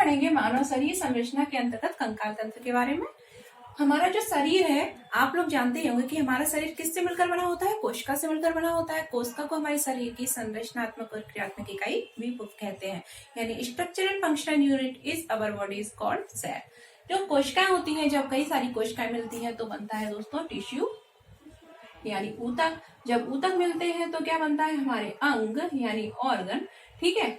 पढ़ेंगे मानव शरीर संरचना के अंतर्गत कंकाल तंत्र के बारे में। हमारा जो शरीर है, आप लोग जानते होंगे कि हमारा शरीर किससे मिलकर बना होता है? कोशिका से मिलकर बना होता है। कोशिका को हमारे शरीर की संरचनात्मक और क्रियात्मक इकाई भी कहते हैं, यानी structure and functional unit is our body is called cell. जो कोशिकाएं होती हैं, जब कई सारी कोशिकाएं मिलती हैं तो बनता है दोस्तों टिश्यू यानी ऊतक। जब ऊतक मिलते हैं तो क्या बनता है? हमारे अंग यानी ऑर्गन, ठीक है।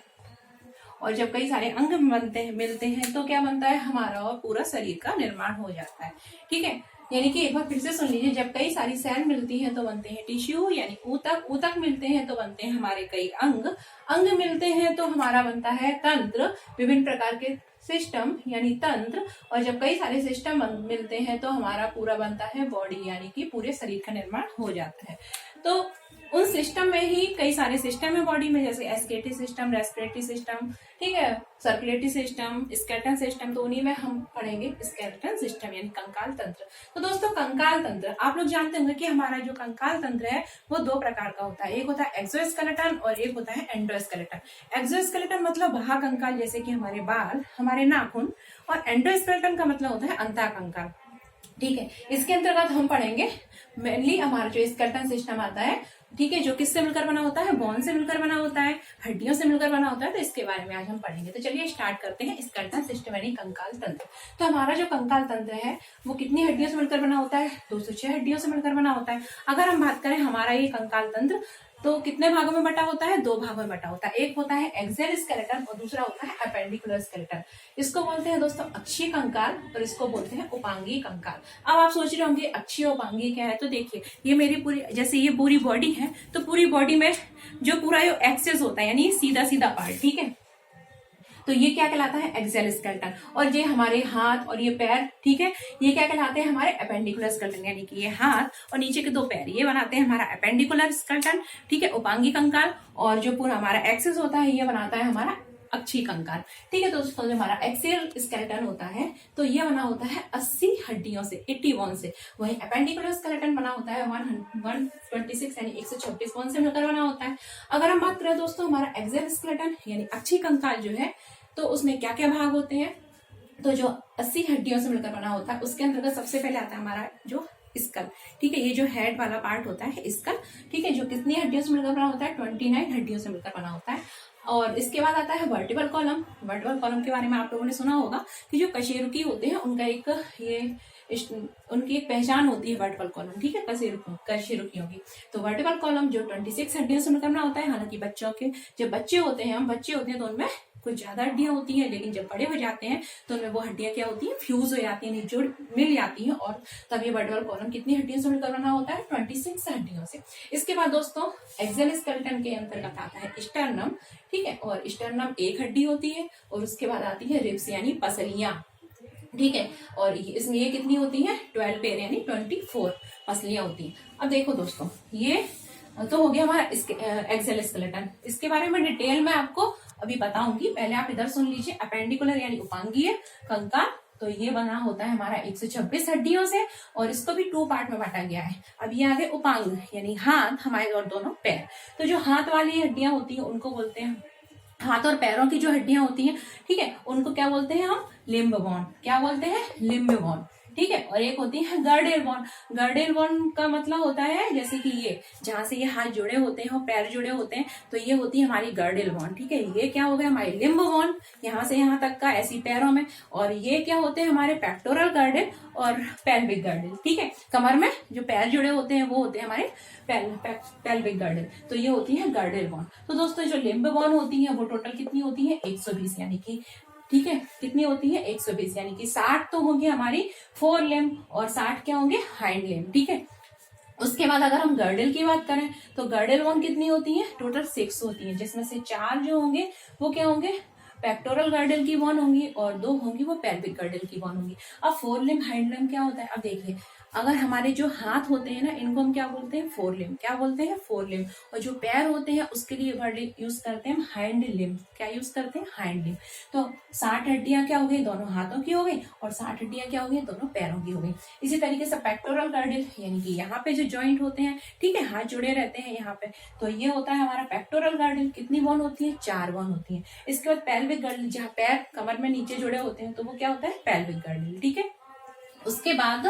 और जब कई सारे अंग मिलते हैं तो क्या बनता है? हमारा और पूरा शरीर का निर्माण हो जाता है, ठीक है। यानी कि एक बार फिर से सुन लीजिए, जब कई सारी सेल मिलती हैं तो बनते हैं टिश्यू यानी ऊतक, ऊतक मिलते हैं तो बनते हैं हमारे कई अंग, अंग मिलते हैं तो हमारा बनता है तंत्र, विभिन्न प्रकार के सिस्टम यानी तंत्र। और जब कई सारे सिस्टम मिलते हैं तो हमारा पूरा बनता है बॉडी यानी कि पूरे शरीर का निर्माण हो जाता है। तो उन सिस्टम में ही कई सारे सिस्टम है बॉडी में, जैसे एस्केटरी सिस्टम, रेस्पिरेटरी सिस्टम, ठीक है, सर्कुलेटरी सिस्टम, स्केलेटन सिस्टम। तो उन्हीं में हम पढ़ेंगे स्केलेटन सिस्टम यानी कंकाल तंत्र। तो दोस्तों कंकाल तंत्र आप लोग जानते होंगे कि हमारा जो कंकाल तंत्र है वो दो प्रकार का होता है। एक होता है एक्सोस्केलेटन और एक होता है एंडोस्केलेटन। एक्सोस्केलेटन मतलब बाह्य कंकाल जैसे कि हमारे बाल, हमारे नाखून, और एंडोस्केलेटन का मतलब होता है अंतःकंकाल, ठीक है। इसके अंतर्गत हम पढ़ेंगे मेनली हमारा जो स्केलेटन सिस्टम आता है, ठीक है, जो किससे मिलकर बना होता है? बोन से मिलकर बना होता है, हड्डियों से मिलकर बना होता है। तो इसके बारे में आज हम पढ़ेंगे। तो चलिए स्टार्ट करते हैं स्केलेटन सिस्टम यानी कंकाल तंत्र। तो हमारा जो कंकाल तंत्र है वो कितनी हड्डियों से मिलकर बना होता है? 206 हड्डियों से मिलकर बना होता है। अगर हम बात करें हमारा ये कंकाल तंत्र तो कितने भागों में बटा होता है? 2 भागों में बटा होता है। एक होता है एक्सियल स्केलेटन और दूसरा होता है अपेंडिकुलर स्केलेटन। इसको बोलते हैं दोस्तों अक्षीय कंकाल और इसको बोलते हैं उपांगीय कंकाल। अब आप सोच रहे होंगे अक्षीय उपांगीय क्या है? तो देखिए ये मेरी पूरी, जैसे ये पूरी बॉडी है तो पूरी बॉडी में जो पूरा जो एक्सेस होता है यानी सीधा सीधा पार्ट, ठीक है, तो ये क्या कहलाता है? Axial skeleton. और ये हमारे हाथ और ये पैर, ठीक है, ये क्या कहलाते हैं? हमारे अपेंडिकुलर स्केलेटन। यानी कि ये हाथ और नीचे के 2 पैर ये बनाते हैं हमारा अपेंडिकुलर स्केलेटन, ठीक है, उपांगी कंकाल। और जो पूरा हमारा एक्सेस होता है ये बनाता है हमारा अक्षीय कंकाल, ठीक है। दोस्तों जो हमारा एक्सियल स्केलेटन होता है तो ये बना होता है 80 हड्डियों से, 80 बोन से। वही अपेंडिकुलर स्केलेटन बना होता है 126 यानी 126 बोन से मिलकर बना होता है। अगर हम बात करें दोस्तों हमारा एक्सियल स्केलेटन यानी अक्षीय कंकाल जो है तो उसमें क्या क्या भाग होते हैं? तो जो 80 हड्डियों से मिलकर बना होता है उसके अंतर्गत सबसे पहले आता है हमारा जो स्कल, ठीक है, ये जो हेड वाला पार्ट होता है स्कल, ठीक है, जो कितनी हड्डियों से मिलकर बना होता है? 29 हड्डियों से मिलकर बना होता है। और इसके बाद आता है वर्टिबल कॉलम। वर्टिबल कॉलम के बारे में आप लोगों ने सुना होगा कि जो कशेरुकी होते हैं उनका एक उनकी एक पहचान होती है वर्टिबल कॉलम, ठीक है, कशेरुकियों की। तो वर्टिबल कॉलम जो 26 हड्डियों से मिलकर बना होता है। हालांकि बच्चों के जब बच्चे होते हैं, हम बच्चे होते हैं तो उनमें कुछ ज्यादा हड्डियां होती हैं, लेकिन जब बड़े हो जाते हैं तो उनमें वो हड्डियां क्या होती हैं? फ्यूज हो जाती हैं, जुड़ मिल जाती हैं। और तब ये वर्टिबल कॉलम कितनी हड्डियों से मिलकर बना होता है? 26 हड्डियों से। इसके बाद दोस्तों एक्सियल स्केलेटन के अंतर्गत आता है स्टर्नम, ठीक है, और स्टर्नम 1 हड्डी होती है। और उसके बाद आती है रिब्स यानी पसलियां, ठीक है, और इसमें ये कितनी होती है? 12 पेयर यानी 24 पसलियां होती हैं। अब देखो दोस्तों ये तो हो गया हमारा एक्सियल स्केलेटन। इसके बारे में डिटेल में आपको अभी बताऊंगी, पहले आप इधर सुन लीजिए। अपेंडिकुलर यानी उपांगीय कंकाल, तो ये बना होता है हमारा 126 हड्डियों से और इसको भी 2 पार्ट में बांटा गया है। अब ये आगे उपांग यानी हाथ हमारे और दोनों पैर। तो जो हाथ वाली हड्डियां होती हैं उनको बोलते हैं, हाथ और पैरों की जो हड्डियां होती हैं, ठीक है, उनको क्या बोलते हैं हम? Limb bone. क्या बोलते हैं? लिम्ब बोन, ठीक है। और एक होती है गर्डेल बोन। गर्डेल बोन का मतलब होता है जैसे कि ये जहां से ये हाथ जुड़े होते हैं और पैर जुड़े होते हैं तो ये होती है हमारी गर्डेल बोन, ठीक है। ये क्या हो गया? हमारी लिम्ब बोन, यहाँ से यहाँ तक का ऐसी पैरों में। और ये क्या होते हैं? हमारे पेक्टोरल गर्डेल और पेल्विक गर्डेल, ठीक है। कमर में जो पैर जुड़े होते हैं वो होते हैं हमारे पेल्विक गर्डेल। तो ये होती है गर्डेल बोन। तो दोस्तों जो लिम्ब बोन होती है वो टोटल कितनी होती है? 120 यानी कि, ठीक है, कितनी होती है? 120 यानी कि 60 तो होंगे हमारी फोर लिम्ब और 60 क्या होंगे? हाइंड लिम्ब, ठीक है। उसके बाद अगर हम गर्डल की बात करें तो गर्डल बोन कितनी होती है? टोटल 6 होती है, जिसमें से 4 जो होंगे वो क्या होंगे? पेक्टोरल गर्डल की बोन होंगी और 2 होंगी वो पेल्विक गर्डल की बोन होंगी। अब 4 लिम्ब हाइंड लिम्ब क्या होता है? अब देखिए अगर हमारे जो हाथ होते हैं ना, इनको हम क्या बोलते हैं, फोर लिम्ब। क्या बोलते हैं, फोर लिम्ब। और जो पैर होते हैं उसके लिए वर्ड यूज करते हैं हम हाइंड लिम्ब। क्या यूज करते हैं, हाइंड लिम्ब। तो 60 हड्डियां क्या हो गई, दोनों हाथों की हो गई, और 60 हड्डियां क्या हो गई, दोनों पैरों की हो गई। इसी तरीके से पेक्टोरल गर्डल, यानी कि यहाँ पे जो जॉइंट होते हैं, ठीक है, हाथ जुड़े रहते हैं यहाँ पे, तो ये होता है हमारा पेक्टोरल गर्डल। कितनी बोन होती है, 4 बोन होती है। इसके बाद पेल्विक गर्डल, जहाँ पैर कमर में नीचे जुड़े होते हैं, तो वो क्या होता है, पेल्विक गर्डल। ठीक है, उसके बाद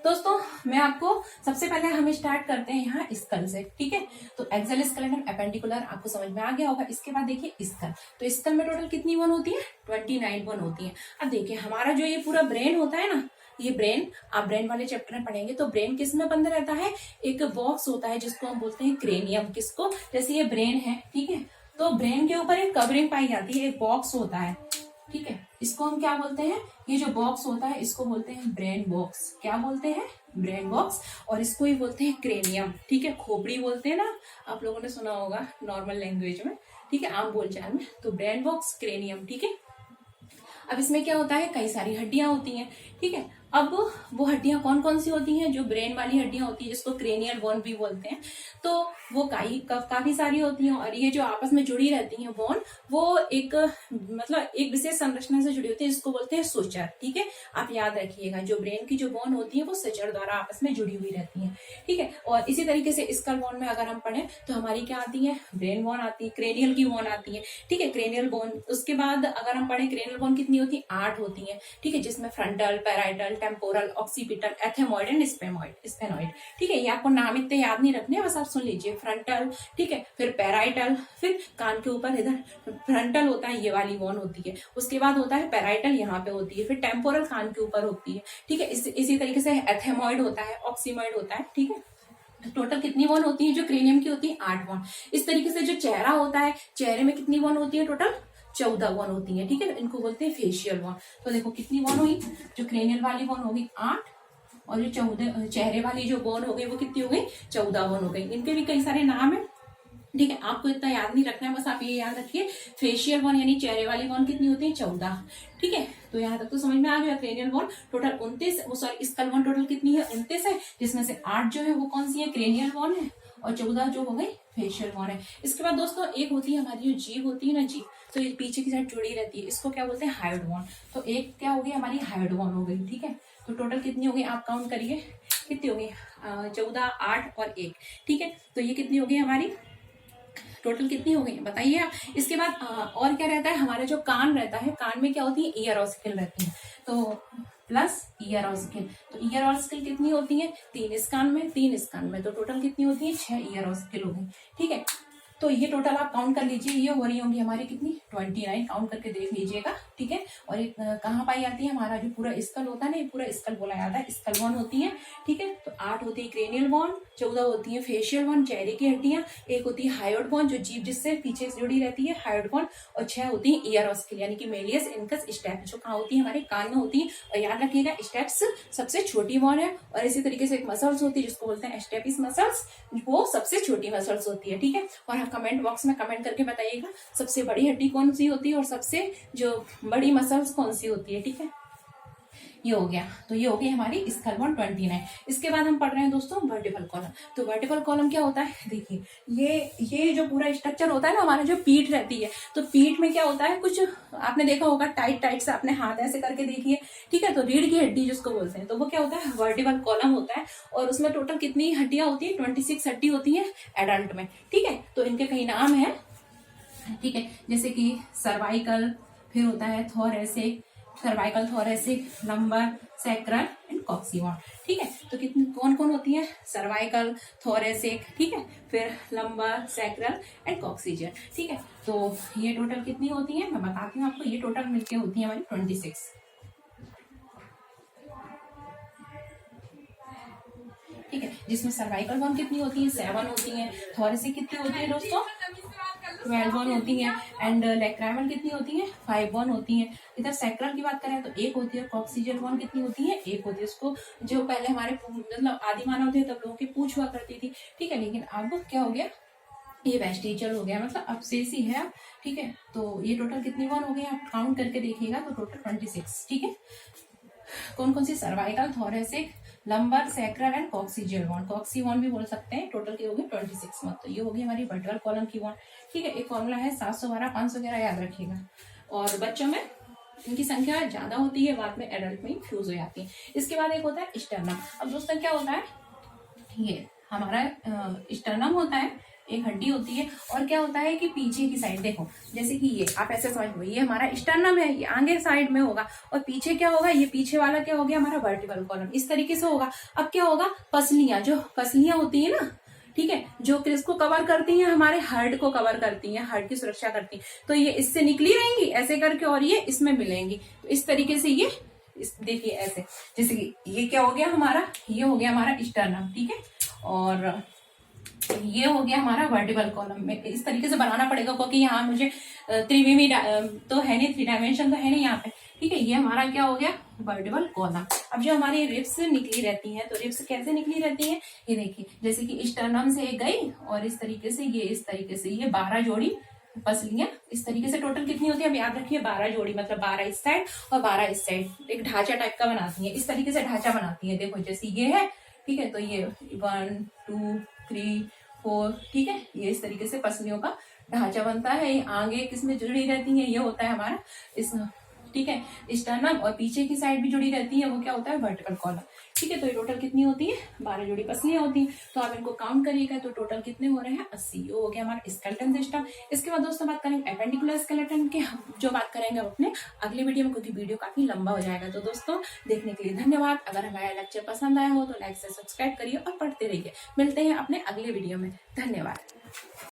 दोस्तों मैं आपको सबसे पहले हम स्टार्ट करते हैं यहाँ स्कल से। ठीक है, तो एक्सल स्केलेटन एपेंडिकुलर आपको समझ में आ गया होगा। इसके बाद देखिए स्कल, तो स्कल में टोटल कितनी बोन होती है, 29 बोन होती है। अब देखिए हमारा जो ये पूरा ब्रेन होता है ना, ये ब्रेन आप ब्रेन वाले चैप्टर में पढ़ेंगे, तो ब्रेन किस में बंद रहता है, एक बॉक्स होता है जिसको हम बोलते हैं क्रेनियम। किसको, जैसे ये ब्रेन है, ठीक है, तो ब्रेन के ऊपर एक कवरिंग पाई जाती है, एक बॉक्स होता है। ठीक है, इसको हम क्या बोलते हैं, ये जो बॉक्स होता है इसको बोलते हैं ब्रेन बॉक्स। क्या बोलते हैं, ब्रेन बॉक्स। और इसको ही बोलते हैं क्रेनियम। ठीक है, खोपड़ी बोलते हैं ना, आप लोगों ने सुना होगा नॉर्मल लैंग्वेज में, ठीक है, आम बोलचाल में। तो ब्रेन बॉक्स, क्रेनियम। ठीक है, अब इसमें क्या होता है, कई सारी हड्डियां होती हैं। ठीक है, अब वो हड्डियां कौन कौन सी होती हैं, जो ब्रेन वाली हड्डियां होती है, जिसको क्रेनियल बोन भी बोलते हैं, तो वो काफी सारी होती हैं। और ये जो आपस में जुड़ी रहती हैं बोन, वो एक मतलब एक विशेष संरचना से जुड़ी होती है, जिसको बोलते हैं सुचर। ठीक है, आप याद रखिएगा, जो ब्रेन की जो बोन होती है वो सुचर द्वारा आपस में जुड़ी हुई रहती है। ठीक है, और इसी तरीके से स्कल बोन में अगर हम पढ़े तो हमारी क्या आती है, ब्रेन बोन आती है, क्रेनियल की बोन आती है। ठीक है, क्रेनियल बोन। उसके बाद अगर हम पढ़े क्रेनियल बोन कितनी होती है, 8 होती है। ठीक है, जिसमें frontal, parietal, temporal, occipital, ethmoid and sphenoid. ठीक है, ये आपको नाम इतने याद नहीं रखने, बस आप सुन लीजिए। फ्रंटल, ठीक है, फिर पैराइटल, फिर कान के ऊपर इधर फ्रंटल होता है, ये वाली बोन होती है। उसके बाद होता है पैराइटल, यहाँ पे होती है, फिर टेम्पोरल कान के ऊपर होती है। ठीक है, इसी तरीके से एथेमॉइड होता है, ऑक्सीमॉइड होता है। ठीक है, टोटल कितनी बोन होती है, जो क्रेनियम की होती है 8 बोन। इस तरीके से जो चेहरा होता है, चेहरे में कितनी बोन होती है, टोटल 14 बोन होती है। ठीक है, इनको बोलते हैं फेशियल बोन। तो देखो कितनी बोन हुई, जो क्रेनियल वाली बोन होगी 8, और जो 14 चेहरे वाली जो बोन हो गई वो कितनी हो गई, 14 बोन हो गई। इनके भी कई सारे नाम है। ठीक है, आपको इतना याद नहीं रखना है, बस आप ये याद रखिए, फेशियल बोन यानी चेहरे वाली बोन कितनी होती है, 14। ठीक है, तो यहाँ तक तो समझ में आ गया। Cranial bone total 29, sorry skull bone total कितनी है, 29 है, जिसमें से 8 जो है वो कौन सी है, क्रेनियल बोन है, और 14 जो हो गई फेशियल बोन है। इसके बाद दोस्तों एक होती है हमारी जो जीभ होती है ना, जीभ, तो ये पीछे की साइड जुड़ी रहती है, इसको क्या बोलते हैं, हायोइड बोन। तो एक क्या हो गई, हमारी हायोइड बोन हो गई। ठीक है, तो टोटल कितनी हो गई, आप काउंट करिए कितनी हो गई, 14, 8 और 1। ठीक है, तो ये कितनी हो गई हमारी, टोटल कितनी हो गई बताइए आप। इसके बाद और क्या रहता है, हमारा जो कान रहता है, कान में क्या होती है, ईयर और स्किल रहती है, तो प्लस ईयर और स्किल। तो ईयर और स्किल कितनी होती है, 3 इस कान में, 3 इस कान में, तो टोटल कितनी होती है, 6 ईयर और स्किल हो गई। ठीक है, तो ये टोटल आप काउंट कर लीजिए, ये हो रही होंगी हमारी कितनी, 29, काउंट करके देख लीजिएगा। ठीक है, और एक कहाँ पाई जाती है, हमारा जो पूरा स्कल होता है ना, ये पूरा स्कल बोला जाता है, स्कल बोन होती है। ठीक है, तो 8 होती है क्रेनियल बोन, 14 होती है फेशियल बोन, चेहरे की हड्डियां, 1 होती है हायोइड बोन, जो जीभ जिससे पीछे से जुड़ी रहती है, हायोइड बोन, और 6 होती है ईयर और स्किल, यानी कि मेलियस इनकस स्टेप, जो कहाँ होती है, हमारे कान में होती है। और याद रखिएगा, स्टेप्स सबसे छोटी बोन है, और इसी तरीके से एक मसल्स होती है जिसको बोलते हैं स्टेपिस मसल्स, वो सबसे छोटी मसल्स होती है। ठीक है, और हाँ कमेंट बॉक्स में कमेंट करके बताइएगा सबसे बड़ी हड्डी कौन सी होती है और सबसे जो बड़ी मसल्स कौन सी होती है। ठीक है, ये हो गया, तो ये हो गई हमारी स्कल बोन 29। इसके बाद हम पढ़ रहे हैं दोस्तों वर्टिकल कॉलम। तो वर्टिकल कॉलम क्या होता है, देखिए ये जो पूरा स्ट्रक्चर होता है ना, हमारा जो पीठ रहती है, तो पीठ में क्या होता है, कुछ आपने देखा होगा, टाइट टाइट से अपने हाथ ऐसे करके देखिए। ठीक है, तो रीढ़ की हड्डी जिसको बोलते हैं, तो वो क्या होता है, वर्टिकल कॉलम होता है। और उसमें टोटल कितनी हड्डियां होती है, 26 हड्डी होती है एडल्ट में। ठीक है, तो इनके कई नाम है। ठीक है, जैसे कि सर्वाइकल, फिर होता है thoracic, cervical, thoracic, lumbar, sacral and coccyx bone. ठीक है, तो कितनी कौन कौन होती है, सर्वाइकल, थोरेसिक, ठीक है, फिर लंबर, सैक्रल एंड कॉक्सिजन। ठीक है, तो ये टोटल कितनी होती है, मैं बताती हूँ आपको, ये टोटल मिलके होती है हमारी 26। ठीक है, जिसमें सर्वाइकल बोन कितनी होती है, 7 होती है, थोरेसिक कितनी होती है दोस्तों, 12 बोन होती है, एंड लेक्राइमल कितनी होती है, 5 बोन होती है। इधर सैक्रल की बात करें तो 1 होती है, कॉक्सिजल बोन कितनी होती है, 1 होती है। उसको जो पहले हमारे मतलब आदि मानव थे तब लोगों की पूंछ हुआ करती थी। ठीक है, लेकिन अब क्या हो गया, ये वेस्टिजियल हो गया, मतलब अवशेष ही है। ठीक है, तो ये टोटल कितनी बोन हो गई, आप काउंट करके देखिएगा तो टोटल 26। ठीक है, कौन कौन सी, cervical, thoracic, lumbar, sacral and coccygeal bone, coccyx bone भी बोल सकते हैं। टोटल की होगी 26 मत, तो ये होगी हमारी वर्टिकल कॉलम की बॉन्ड। ठीक है, एक फॉर्मूला है 712 511, याद रखिएगा। और बच्चों में इनकी संख्या ज्यादा होती है, बाद में एडल्ट में फ्यूज हो जाती है। इसके बाद एक होता है स्टर्नम। अब दोस्तों क्या होता है, ये हमारा स्टर्नम होता है, एक हड्डी होती है। और क्या होता है कि पीछे की साइड देखो, जैसे कि ये आप ऐसे समझ लो, ये हमारा स्टर्नम है, ये आगे साइड में होगा, और पीछे क्या होगा, ये पीछे वाला क्या हो गया हमारा वर्टिकल कॉलम, इस तरीके से होगा। अब क्या होगा, पसलियां, जो पसलियां होती है ना, ठीक है, जो किसको कवर करती हैं, हमारे हार्ट को कवर करती हैं, हार्ट की सुरक्षा करती हैं, तो ये इससे निकली रहेंगी ऐसे करके, और ये इसमें मिलेंगी। तो इस तरीके से ये देखिए ऐसे, जैसे कि ये क्या हो गया हमारा, ये हो गया हमारा स्टर्नम। ठीक है, और ये हो गया हमारा वर्टिकल कॉलम। में इस तरीके से बनाना पड़ेगा, क्योंकि यहाँ मुझे त्रिविमी तो है नहीं, 3 डायमेंशन तो है नहीं यहाँ पे। ठीक है, ये हमारा क्या हो गया वर्टिकल कॉलम। अब जो हमारी रिब्स निकली रहती हैं, तो रिब्स कैसे निकली रहती हैं, ये देखिए, जैसे कि स्टर्नम से गई और इस तरीके से, ये इस तरीके से, ये 12 जोड़ी पसलियां इस तरीके से। टोटल कितनी होती है, अब याद रखिए 12 जोड़ी, मतलब 12 इस साइड और 12 इस साइड, एक ढांचा टाइप का बनाती है, इस तरीके से ढांचा बनाती है। देखो जैसे ये है, ठीक है, तो ये 1 2 3 4, ठीक है, ये इस तरीके से पसलियों का ढांचा बनता है। ये आगे किसमें जुड़ी रहती है, ये होता है हमारा इस, ठीक है, स्टर्नम, और पीछे की साइड भी जुड़ी रहती है, वो क्या होता है वर्टिकल कॉलम। ठीक है, तो ये टोटल कितनी होती है, 12 जोड़ी पसलियां होती हैं। तो आप इनको काउंट करिएगा, तो टोटल कितने हो रहे हैं 80। ये हो गया हमारा स्केलेटन सिस्टम। इसके बाद दोस्तों बात करेंगे एपेंडिकुलर स्केलेटन के, जो बात करेंगे अपने अगले वीडियो में, क्योंकि वीडियो काफी लंबा हो जाएगा। तो दोस्तों देखने के लिए धन्यवाद। अगर हमारा लेक्चर पसंद आया हो तो लाइक से सब्सक्राइब करिए और पढ़ते रहिए। मिलते हैं अपने अगले वीडियो में, धन्यवाद।